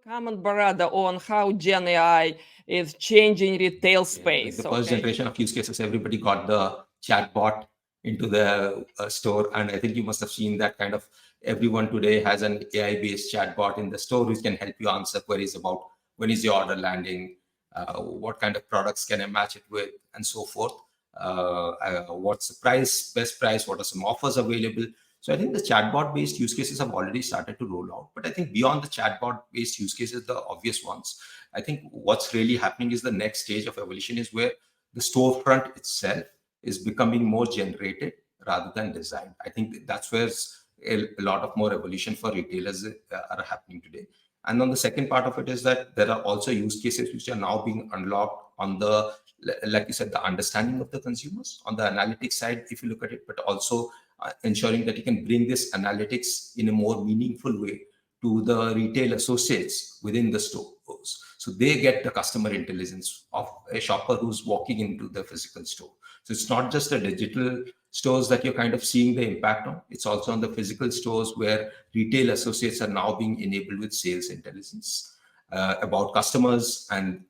comment, Barada, on how Gen AI is changing retail space. Like the first generation of use cases, everybody got the chatbot into the store. And I think you must have seen that kind of everyone today has an AI-based chatbot in the store which can help you answer queries about when is your order landing, what kind of products can I match it with, and so forth. What's the price, best price, what are some offers available. So I think the chatbot-based use cases have already started to roll out. But I think beyond the chatbot-based use cases, the obvious ones, I think what's really happening is the next stage of evolution is where the storefront itself is becoming more generated rather than designed. I think that's where a lot of more evolution for retailers are happening today. And on the second part of it is that there are also use cases which are now being unlocked on the, like you said, the understanding of the consumers on the analytics side, if you look at it, but also ensuring that you can bring this analytics in a more meaningful way to the retail associates within the stores. So they get the customer intelligence of a shopper who's walking into the physical store. So it's not just the digital stores that you're kind of seeing the impact on. It's also on the physical stores where retail associates are now being enabled with sales intelligence about customers, and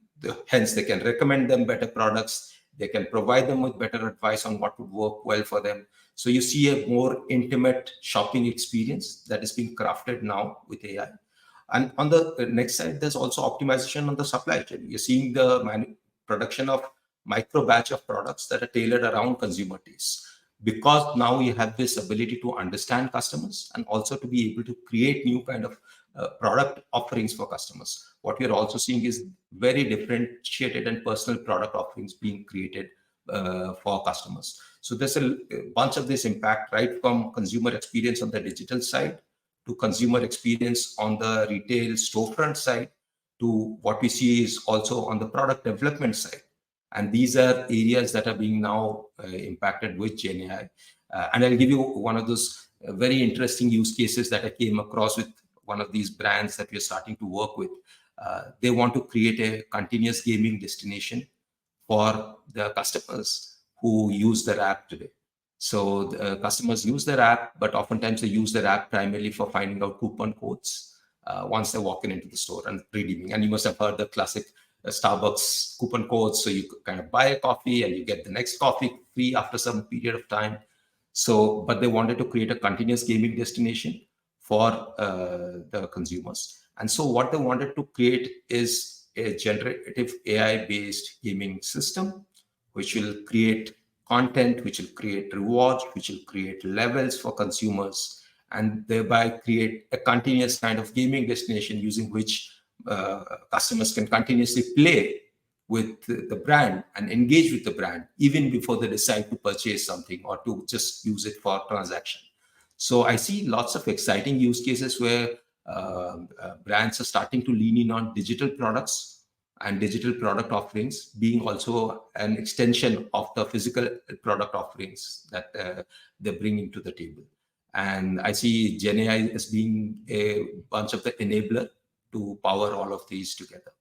hence they can recommend them better products. They can provide them with better advice on what would work well for them. So you see a more intimate shopping experience that is being crafted now with AI. And on the next side, there's also optimization on the supply chain. You're seeing the production of micro batch of products that are tailored around consumer tastes. Because now you have this ability to understand customers and also to be able to create new kind of product offerings for customers. What we're also seeing is very differentiated and personal product offerings being created for customers. So there's a bunch of this impact right from consumer experience on the digital side to consumer experience on the retail storefront side to what we see is also on the product development side. And these are areas that are being now impacted with Gen AI. And I'll give you one of those very interesting use cases that I came across with one of these brands that we're starting to work with. They want to create a continuous gaming destination for the customers who use their app today. So the customers use their app, but oftentimes they use their app primarily for finding out coupon codes once they're walking into the store and redeeming. And you must have heard the classic Starbucks coupon codes. So you kind of buy a coffee and you get the next coffee free after some period of time. So, but they wanted to create a continuous gaming destination for the consumers. And so what they wanted to create is a generative AI-based gaming system, which will create content, which will create rewards, which will create levels for consumers, and thereby create a continuous kind of gaming destination using which customers can continuously play with the brand and engage with the brand even before they decide to purchase something or to just use it for transaction. So I see lots of exciting use cases where brands are starting to lean in on digital products and digital product offerings being also an extension of the physical product offerings that they're bringing to the table. And I see Gen AI as being a bunch of the enabler to power all of these together.